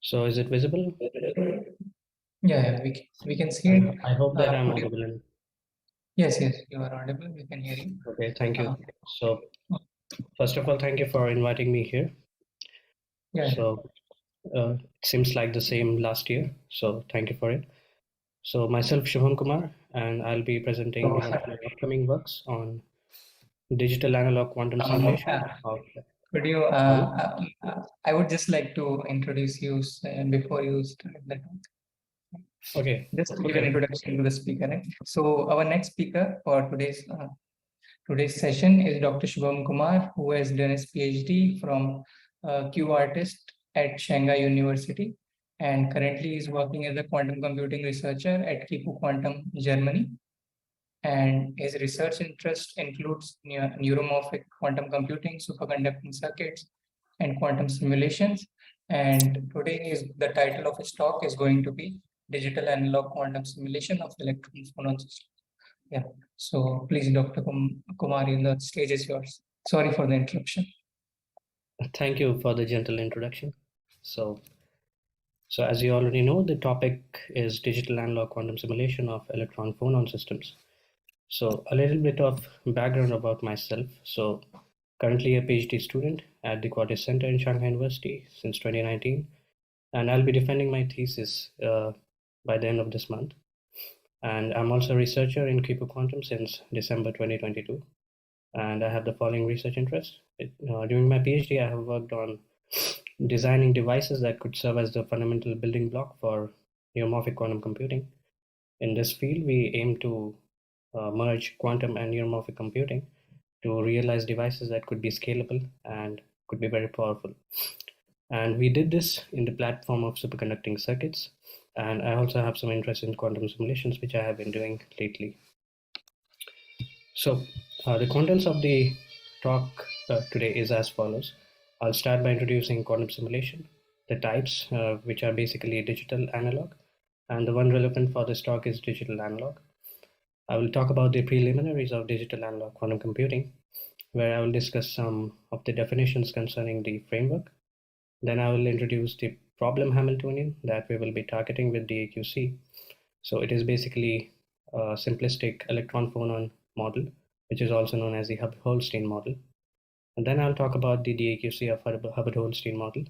So is it visible? Yeah, we can see it. I hope that I'm Could you- audible. Yes, you are audible. We can hear you. Okay, thank you. Uh, So first of all, thank you for inviting me here. yeah, So it seems like the same last year. So thank you for it. So myself, Shubham Kumar, and I'll be presenting one of my upcoming works on digital analog quantum simulation of. could you? Sorry? I would just like to introduce you before you start the talk. Okay. Just give an introduction to the speaker. Right? So our next speaker for today's session is Dr. Shubham Kumar, who has done his PhD from QArtist at Shanghai University, and currently is working as a quantum computing researcher at Kipu Quantum, Germany. And his research interest includes neuromorphic quantum computing, superconducting circuits, and quantum simulations. And today the title of his talk is going to be Digital Analog Quantum Simulation of Electron-phonon Systems. Yeah. So please, Dr. Kumar, the stage is yours. Sorry for the interruption. Thank you for the gentle introduction. So as you already know, the topic is digital analog quantum simulation of electron-phonon systems. So a little bit of background about myself. So currently a PhD student at the QIQT Center in Shanghai University since 2019, and I'll be defending my thesis by the end of this month. And I'm also a researcher in QIQT Quantum since December 2022, and I have the following research interests. During my PhD, I have worked on designing devices that could serve as the fundamental building block for neuromorphic quantum computing. In this field, we aim to merge quantum and neuromorphic computing to realize devices that could be scalable and could be very powerful. And we did this in the platform of superconducting circuits. And I also have some interest in quantum simulations, which I have been doing lately. So the contents of the talk today is as follows. I'll start by introducing quantum simulation, the types, which are basically digital analog, and the one relevant for this talk is digital analog. I will talk about the preliminaries of digital analog quantum computing, where I will discuss some of the definitions concerning the framework. Then I will introduce the problem Hamiltonian that we will be targeting with DAQC. So it is basically a simplistic electron-phonon model, which is also known as the Hubbard-Holstein model. And then I'll talk about the DAQC of Hubbard-Holstein model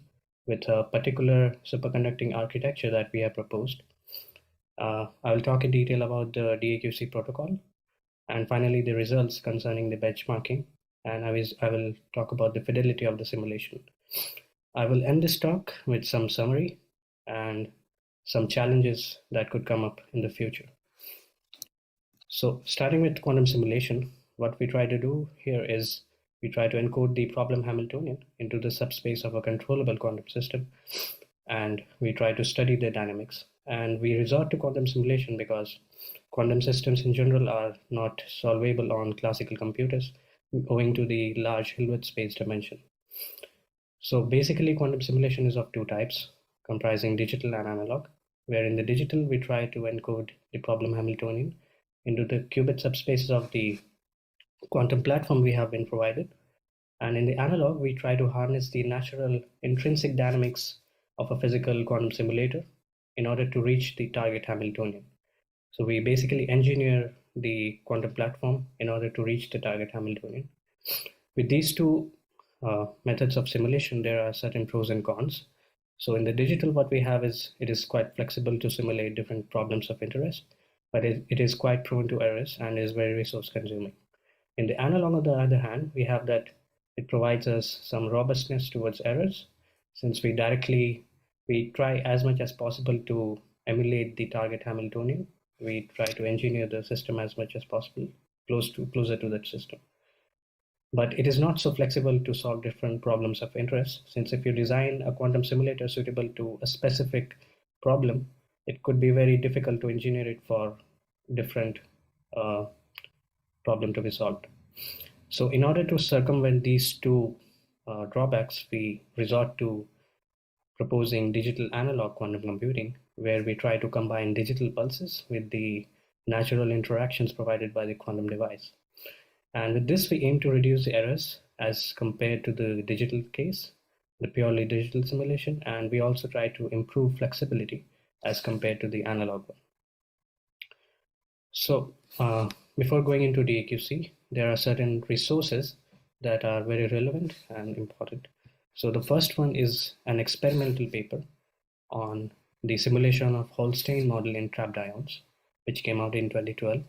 with a particular superconducting architecture that we have proposed. I will talk in detail about the DAQC protocol, and finally the results concerning the benchmarking, and I will talk about the fidelity of the simulation. I will end this talk with some summary and some challenges that could come up in the future. So starting with quantum simulation, what we try to do here is we try to encode the problem Hamiltonian into the subspace of a controllable quantum system, and we try to study their dynamics. And we resort to quantum simulation because quantum systems in general are not solvable on classical computers owing to the large Hilbert space dimension. So basically quantum simulation is of two types, comprising digital and analog, where in the digital we try to encode the problem Hamiltonian into the qubit subspaces of the quantum platform we have been provided. And in the analog, we try to harness the natural intrinsic dynamics of a physical quantum simulator in order to reach the target Hamiltonian. So we basically engineer the quantum platform in order to reach the target Hamiltonian. With these two methods of simulation, there are certain pros and cons. So in the digital, what we have is it is quite flexible to simulate different problems of interest, but it is quite prone to errors and is very resource consuming. In the analog, on the other hand, we have that it provides us some robustness towards errors, since we try as much as possible to emulate the target Hamiltonian. We try to engineer the system as much as possible, closer to that system. But it is not so flexible to solve different problems of interest, since if you design a quantum simulator suitable to a specific problem, it could be very difficult to engineer it for different problem to be solved. So in order to circumvent these two drawbacks, we resort to proposing digital analog quantum computing, where we try to combine digital pulses with the natural interactions provided by the quantum device. And with this, we aim to reduce the errors as compared to the digital case. the purely digital simulation, and we also try to improve flexibility as compared to the analog one. So before going into DAQC, there are certain resources that are very relevant and important. So the first one is an experimental paper on the simulation of Holstein model in trapped ions, which came out in 2012.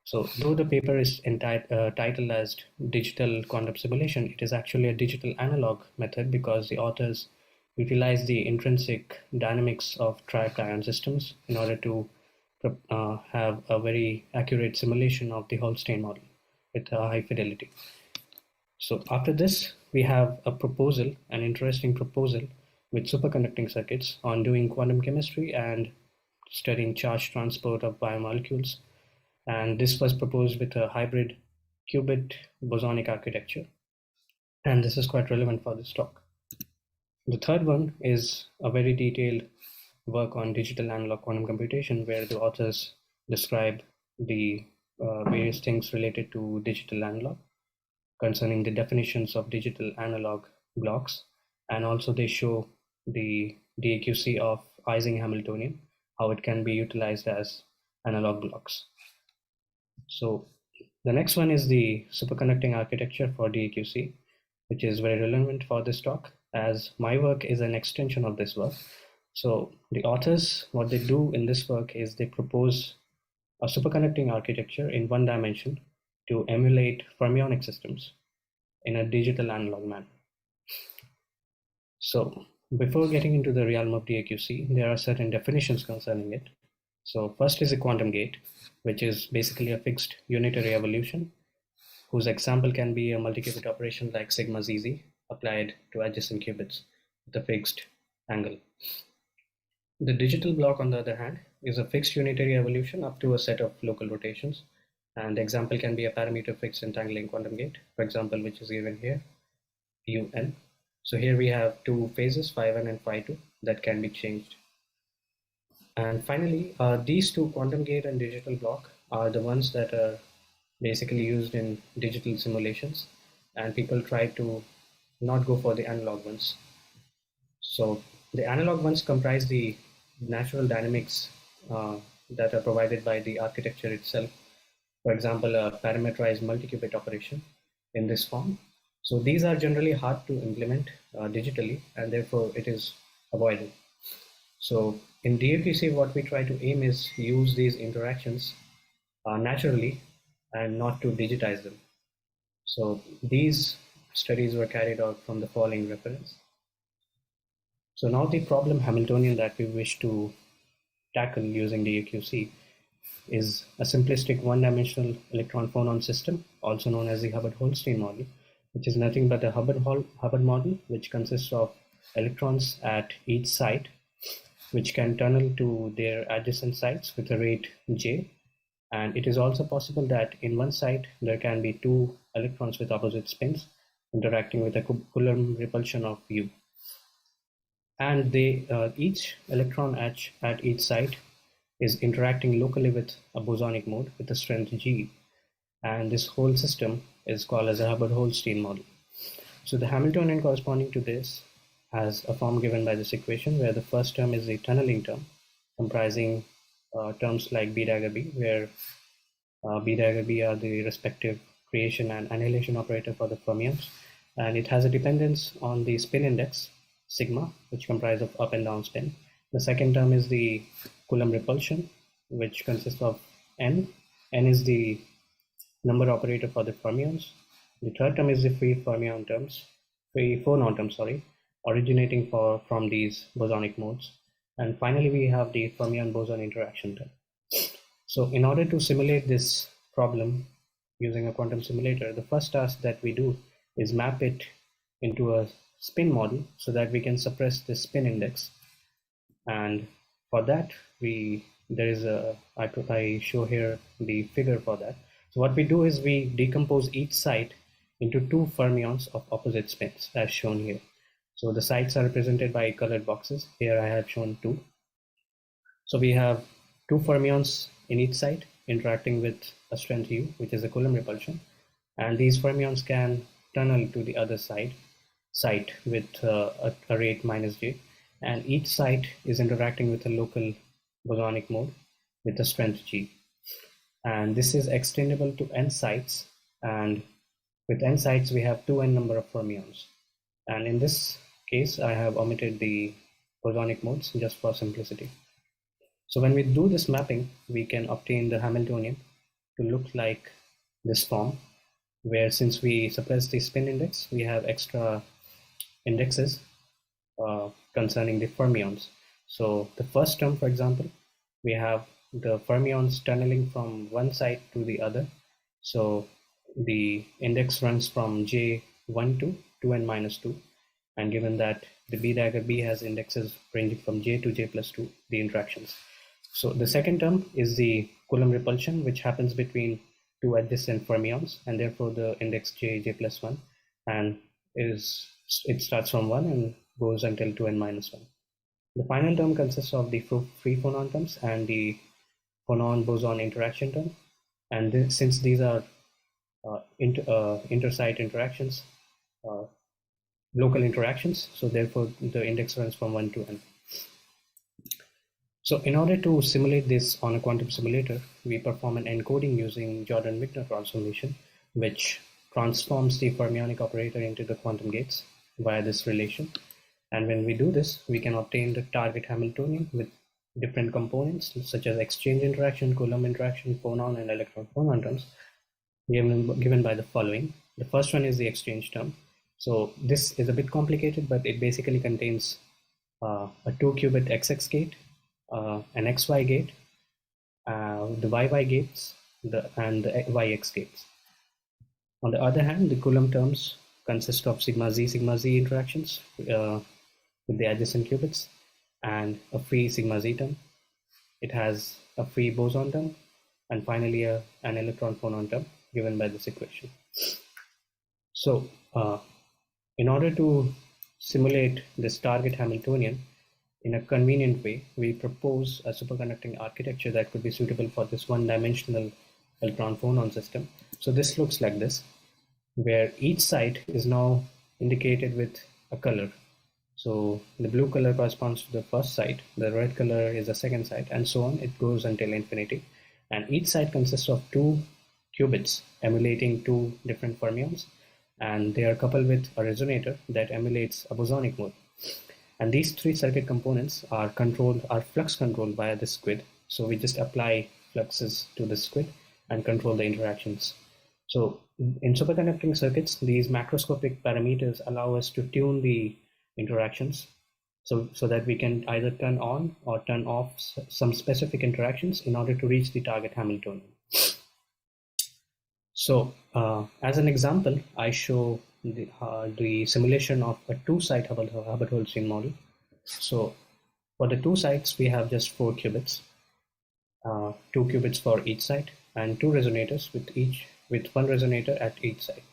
So though the paper is titled as digital quantum simulation, it is actually a digital analog method because the authors utilize the intrinsic dynamics of trapped ion systems in order to have a very accurate simulation of the Holstein model with a high fidelity. So after this, we have a proposal, an interesting proposal with superconducting circuits on doing quantum chemistry and studying charge transport of biomolecules. And this was proposed with a hybrid qubit bosonic architecture. And this is quite relevant for this talk. The third one is a very detailed work on digital analog quantum computation, where the authors describe the various things related to digital analog, concerning the definitions of digital analog blocks, and also they show the DAQC of Ising Hamiltonian, how it can be utilized as analog blocks. So the next one is the superconducting architecture for DAQC, which is very relevant for this talk, as my work is an extension of this work. So the authors, what they do in this work is they propose a superconducting architecture in one dimension to emulate fermionic systems in a digital analog manner. So before getting into the realm of DAQC, there are certain definitions concerning it. So first is a quantum gate, which is basically a fixed unitary evolution, whose example can be a multi-qubit operation like sigma ZZ applied to adjacent qubits with a fixed angle. The digital block, on the other hand, is a fixed unitary evolution up to a set of local rotations. And the example can be a parameter fixed entangling quantum gate, for example, which is given here, UN. So here we have two phases, phi 1 and phi 2, that can be changed. And finally, these two, quantum gate and digital block, are the ones that are basically used in digital simulations, and people try to not go for the analog ones. So the analog ones comprise the natural dynamics that are provided by the architecture itself. For example, a parameterized multi-qubit operation in this form. So these are generally hard to implement digitally, and therefore it is avoided. So in DAQC, what we try to aim is use these interactions naturally and not to digitize them. So these studies were carried out from the following reference. So now the problem Hamiltonian that we wish to tackle using DAQC is a simplistic one-dimensional electron-phonon system, also known as the Hubbard-Holstein model, which is nothing but a Hubbard model, which consists of electrons at each site, which can tunnel to their adjacent sites with a rate j. And it is also possible that in one site, there can be two electrons with opposite spins interacting with a Coulomb repulsion of u. And they each electron at each site is interacting locally with a bosonic mode with a strength G. And this whole system is called as a Hubbard-Holstein model. So the Hamiltonian corresponding to this has a form given by this equation, where the first term is the tunneling term, comprising terms like b dagger b, where b dagger b are the respective creation and annihilation operator for the fermions. And it has a dependence on the spin index, sigma, which comprises of up and down spin. The second term is the Coulomb repulsion, which consists of n. N is the number operator for the fermions. The third term is the free phonon terms, originating from these bosonic modes. And finally, we have the fermion-boson interaction term. So in order to simulate this problem using a quantum simulator, the first task that we do is map it into a spin model so that we can suppress the spin index. And for that, I show here the figure for that. So what we do is we decompose each site into two fermions of opposite spins, as shown here. So the sites are represented by colored boxes. Here I have shown two. So we have two fermions in each site interacting with a strength U, which is a Coulomb repulsion. And these fermions can tunnel to the other side. site with a rate -j, and each site is interacting with a local bosonic mode with a strength G. And this is extendable to n sites, and with n sites we have 2n number of fermions. And in this case I have omitted the bosonic modes just for simplicity. So when we do this mapping, we can obtain the Hamiltonian to look like this form, where since we suppress the spin index, we have extra indexes concerning the fermions. So the first term, for example, we have the fermions tunneling from one side to the other. So the index runs from J1 to 2n minus 2. And given that the B dagger B has indexes ranging from J to J plus 2, the interactions. So the second term is the Coulomb repulsion, which happens between two adjacent fermions, and therefore the index J plus 1, and it starts from 1 and goes until 2n minus 1. The final term consists of the free phonon terms and the phonon-boson interaction term. And since these are inter-site interactions, local interactions, so therefore the index runs from 1 to n. So in order to simulate this on a quantum simulator, we perform an encoding using Jordan-Wigner transformation, which transforms the fermionic operator into the quantum gates via this relation. And when we do this, we can obtain the target Hamiltonian with different components such as exchange interaction, Coulomb interaction, phonon and electron-phonon terms given by the following. The first one is the exchange term. So this is a bit complicated, but it basically contains a 2-qubit XX gate, an XY gate, the YY gates, and the YX gates. On the other hand, the Coulomb terms consist of sigma z interactions with the adjacent qubits and a free sigma z term. It has a free boson term, and finally an electron-phonon term given by this equation. So in order to simulate this target Hamiltonian in a convenient way, we propose a superconducting architecture that could be suitable for this one-dimensional electron-phonon system. So this looks like this, where each site is now indicated with a color. So the blue color corresponds to the first site, the red color is the second site, and so on. It goes until infinity. And each site consists of 2 qubits emulating 2 different fermions, and they are coupled with a resonator that emulates a bosonic mode. And these 3 circuit components are flux controlled via this squid. So we just apply fluxes to the squid and control the interactions. So in superconducting circuits, these macroscopic parameters allow us to tune the interactions so that we can either turn on or turn off some specific interactions in order to reach the target Hamiltonian. So as an example, I show the simulation of a 2-site Hubbard-Holstein model. So for the 2 sites, we have just 4 qubits, 2 qubits for each site, and 2 resonators with 1 resonator at each site.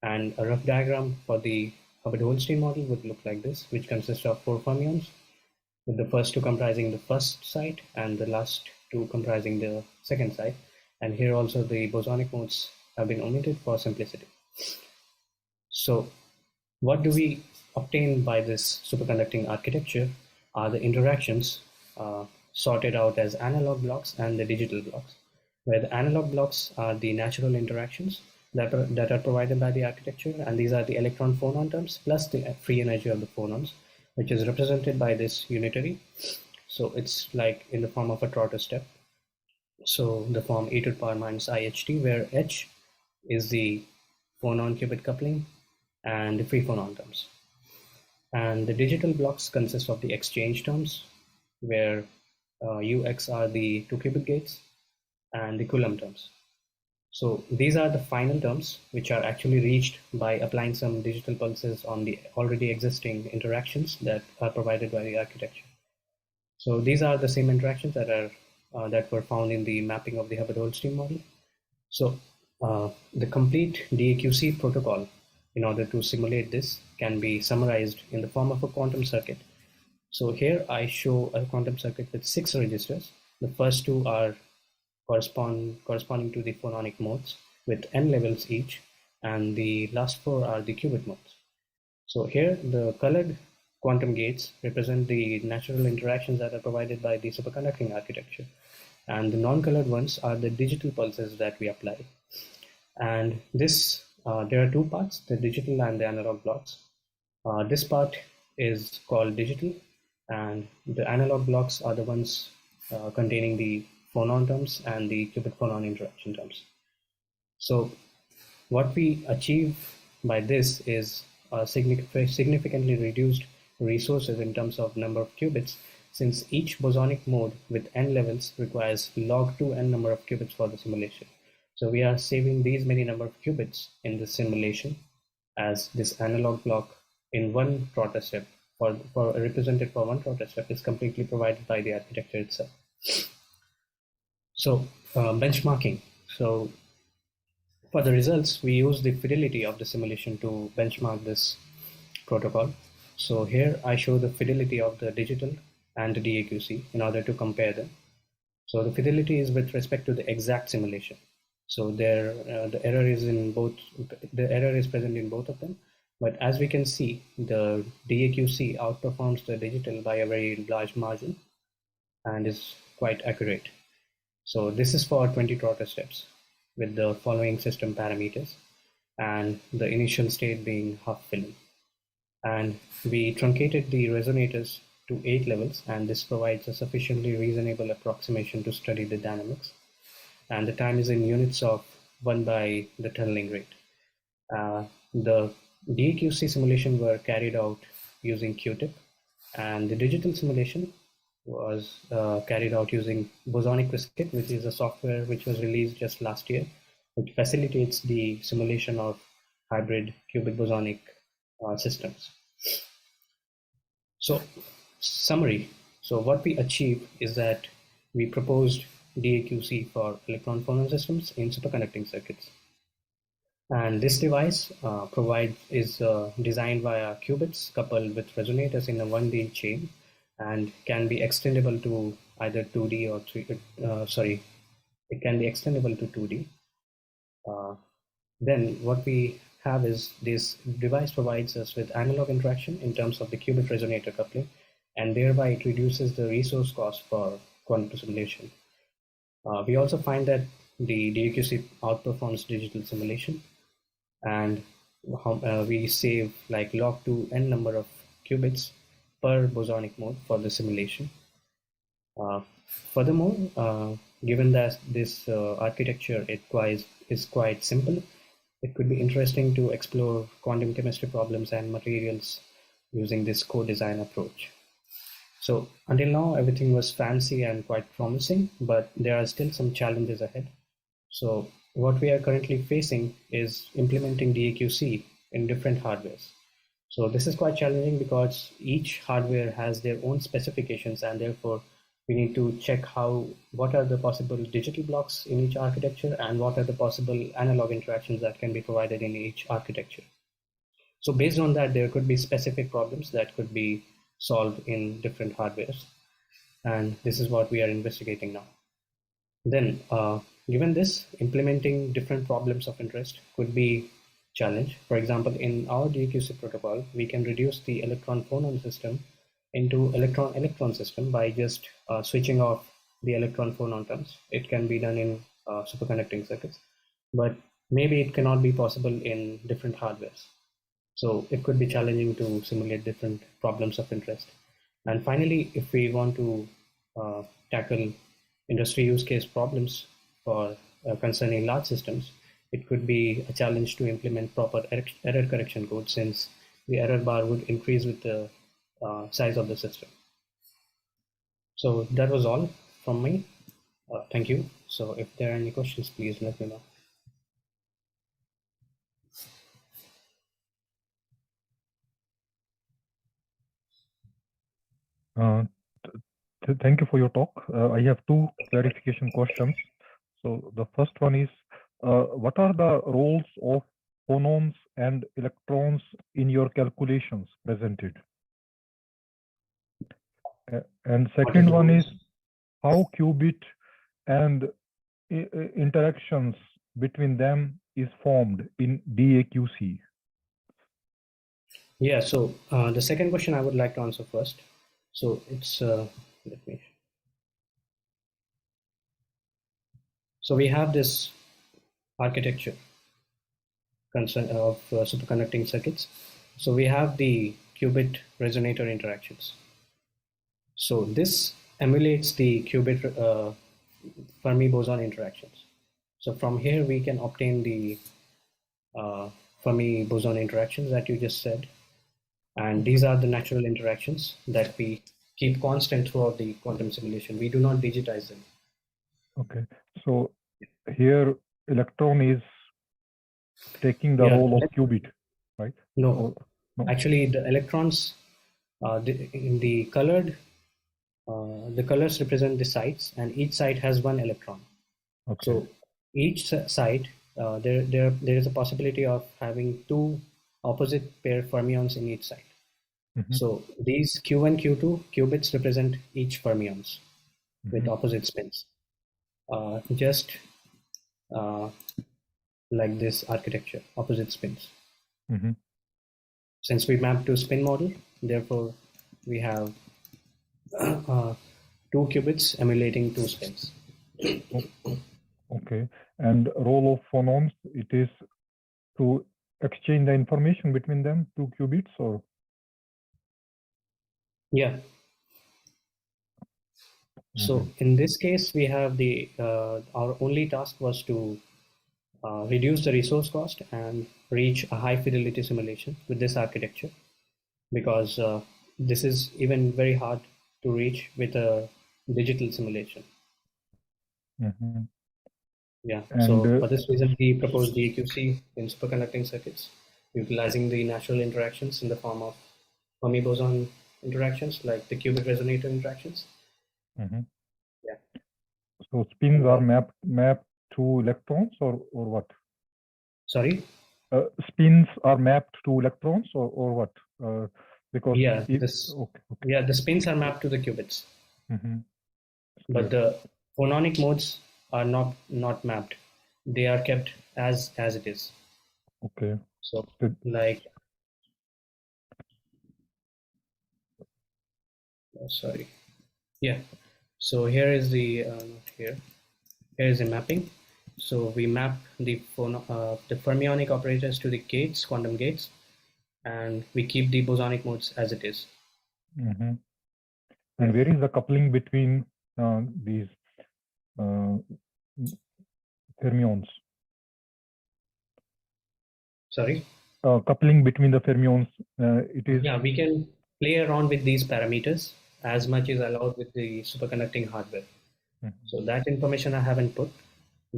And a rough diagram for the Hubbard-Holstein model would look like this, which consists of 4 fermions, with the first 2 comprising the first site and the last 2 comprising the second site. And here also the bosonic modes have been omitted for simplicity. So what do we obtain by this superconducting architecture are the interactions sorted out as analog blocks and the digital blocks, where the analog blocks are the natural interactions that are provided by the architecture, and these are the electron-phonon terms plus the free energy of the phonons, which is represented by this unitary. So it's like in the form of a Trotter step. So the form e to the power minus IHT, where H is the phonon qubit coupling and the free phonon terms. And the digital blocks consist of the exchange terms, where UX are the 2 qubit gates, and the Coulomb terms. So these are the final terms, which are actually reached by applying some digital pulses on the already existing interactions that are provided by the architecture. So these are the same interactions that were found in the mapping of the Hubbard-Holstein model. So the complete DAQC protocol, in order to simulate this, can be summarized in the form of a quantum circuit. So here I show a quantum circuit with 6 registers. The first 2 are corresponding to the phononic modes with n levels each, and the last 4 are the qubit modes. So here, the colored quantum gates represent the natural interactions that are provided by the superconducting architecture. And the non-colored ones are the digital pulses that we apply. And this, there are two parts, the digital and the analog blocks. This part is called digital, and the analog blocks are the ones containing the phonon terms and the qubit-phonon interaction terms. So what we achieve by this is significantly reduced resources in terms of number of qubits, since each bosonic mode with n levels requires log 2n number of qubits for the simulation. So we are saving these many number of qubits in the simulation, as this analog block in one trotter step for represented for one trotter step is completely provided by the architecture itself. So benchmarking. So for the results, we use the fidelity of the simulation to benchmark this protocol. So here I show the fidelity of the digital and the DAQC in order to compare them. So the fidelity is with respect to the exact simulation. So there, the error is in both. The error is present in both of them. But as we can see, the DAQC outperforms the digital by a very large margin and is quite accurate. So this is for 20 trotter steps with the following system parameters, and the initial state being half film. And we truncated the resonators to 8 levels, and this provides a sufficiently reasonable approximation to study the dynamics. And the time is in units of 1 by the tunneling rate. The DAQC simulation were carried out using QTIP, and the digital simulation was carried out using Bosonic Qiskit, which is a software which was released just last year, which facilitates the simulation of hybrid qubit bosonic systems. So, summary. So what we achieved is that we proposed DAQC for electron-phonon systems in superconducting circuits. And this device is designed via qubits coupled with resonators in a 1D chain, and can be extendable to either 2D or 3. It can be extendable to 2D. Then what we have is this device provides us with analog interaction in terms of the qubit resonator coupling, and thereby it reduces the resource cost for quantum simulation. We also find that the DAQC outperforms digital simulation, and we save like log 2n number of qubits per bosonic mode for the simulation. Furthermore, given that this architecture is quite simple, it could be interesting to explore quantum chemistry problems and materials using this co-design approach. So until now, everything was fancy and quite promising, but there are still some challenges ahead. So what we are currently facing is implementing DAQC in different hardwares. So this is quite challenging because each hardware has their own specifications, and therefore we need to check what are the possible digital blocks in each architecture and what are the possible analog interactions that can be provided in each architecture. So based on that, there could be specific problems that could be solved in different hardwares. And this is what we are investigating now. Then, given this, implementing different problems of interest could be challenge. For example, in our DAQC protocol, we can reduce the electron-phonon system into electron-electron system by just switching off the electron-phonon terms. It can be done in superconducting circuits, but maybe it cannot be possible in different hardwares. So it could be challenging to simulate different problems of interest. And finally, if we want to tackle industry use case problems for concerning large systems, it could be a challenge to implement proper error correction code, since the error bar would increase with the size of the system. So that was all from me. Thank you. So if there are any questions, please let me know. Thank you for your talk. I have two clarification questions. So the first one is, what are the roles of phonons and electrons in your calculations presented? And second one is, how qubit and interactions between them is formed in DAQC? Yeah, so the second question I would like to answer first. So it's, let me. So we have this architecture concern of superconducting circuits. So we have the qubit resonator interactions. So this emulates the qubit Fermi boson interactions. So from here we can obtain the Fermi boson interactions that you just said. And these are the natural interactions that we keep constant throughout the quantum simulation. We do not digitize them. Okay, so here electron is taking the role of qubit, right? No, or, no? Actually the electrons, in the colored, the colors represent the sites, and each site has one electron. Okay. So each site, there is a possibility of having two opposite pair fermions in each site. So these Q1, Q2 qubits represent each fermions with opposite spins. Just like this architecture, opposite spins. Since we map to spin model, therefore we have two qubits emulating two spins. Okay, and role of phonons, it is to exchange the information between them, two qubits, or? Yeah. So in this case, we have the our only task was to reduce the resource cost and reach a high fidelity simulation with this architecture, because this is even very hard to reach with a digital simulation. Yeah. And, so for this reason, we proposed the EQC in superconducting circuits, utilizing the natural interactions in the form of Fermi boson interactions, like the qubit resonator interactions. Yeah. So spins are mapped to electrons, or what? Sorry? Spins are mapped to electrons, or what? Because yeah, if, yeah, the spins are mapped to the qubits, but the phononic modes are not mapped. They are kept as it is. Okay. So like, sorry. Yeah. So here is the here is the mapping. So we map the fermionic operators to the gates, quantum gates, and we keep the bosonic modes as it is. And where is the coupling between these fermions? Sorry? Coupling between the fermions, it is... Yeah, we can play around with these parameters as much is allowed with the superconducting hardware. So that information I haven't put,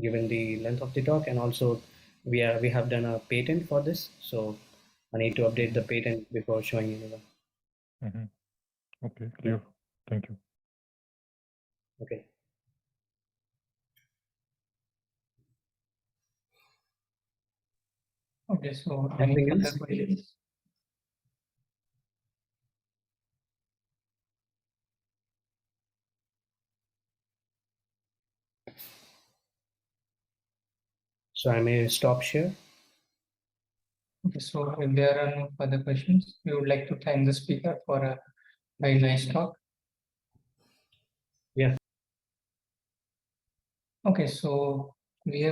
given the length of the talk, and also we have done a patent for this, so I need to update the patent before showing anyone. Okay, clear. Thank you. Okay. Okay, so any further questions? So I may stop share. Okay, so if there are no further questions, we would like to thank the speaker for a very nice talk. Yeah. Okay, so we have